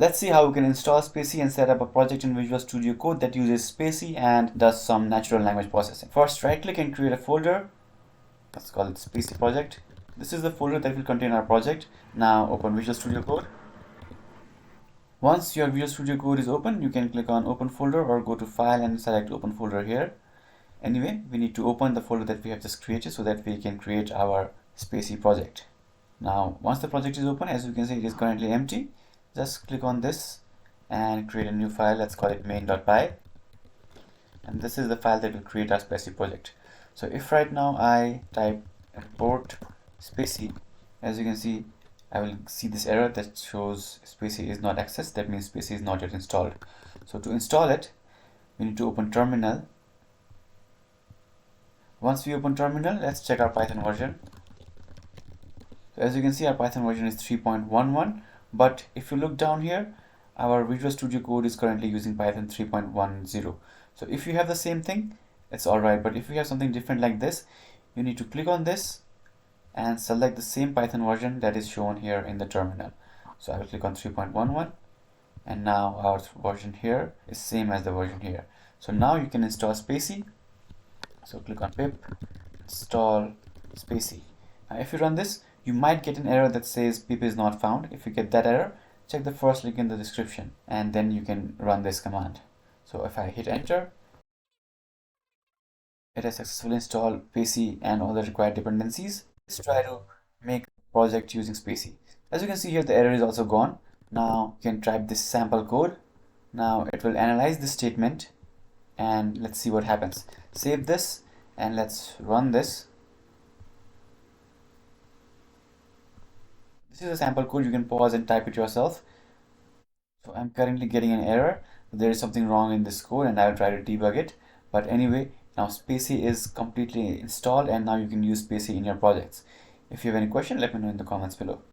Let's see how we can install Spacy and set up a project in Visual Studio Code that uses Spacy and does some natural language processing. First, right click and create a folder. Let's call it Spacy project. This is the folder that will contain our project. Now open Visual Studio Code. Once your Visual Studio Code is open, you can click on open folder or go to file and select open folder here. Anyway, we need to open the folder that we have just created so that we can create our Spacy project. Now, once the project is open, as you can see, it is currently empty. Just click on this and create a new file. Let's call it main.py. And this is the file that will create our Spacy project. So if right now I type import Spacy, as you can see, I will see this error that shows Spacy is not accessed. That means Spacy is not yet installed. So to install it, we need to open terminal. Once we open terminal, let's check our Python version. So as you can see, our Python version is 3.11, but if you look down here, our Visual Studio Code is currently using Python 3.10. So if you have the same thing, it's alright, but if you have something different like this, you need to click on this and select the same Python version that is shown here in the terminal. So I will click on 3.11, and now our version here is same as the version here. So now you can install Spacy. So click on pip install Spacy. Now if you run this, you might get an error that says pip is not found. If you get that error, check the first link in the description and then you can run this command. So if I hit enter, it has successfully installed Spacy and all the required dependencies. Let's try to make a project using Spacy. As you can see here, the error is also gone. Now you can type this sample code. Now it will analyze this statement and let's see what happens. Save this and let's run this. This is a sample code. You can pause and type it yourself. So I'm currently getting an error. There is something wrong in this code and I'll try to debug it. But anyway, now Spacy is completely installed and now you can use Spacy in your projects. If you have any question, let me know in the comments below.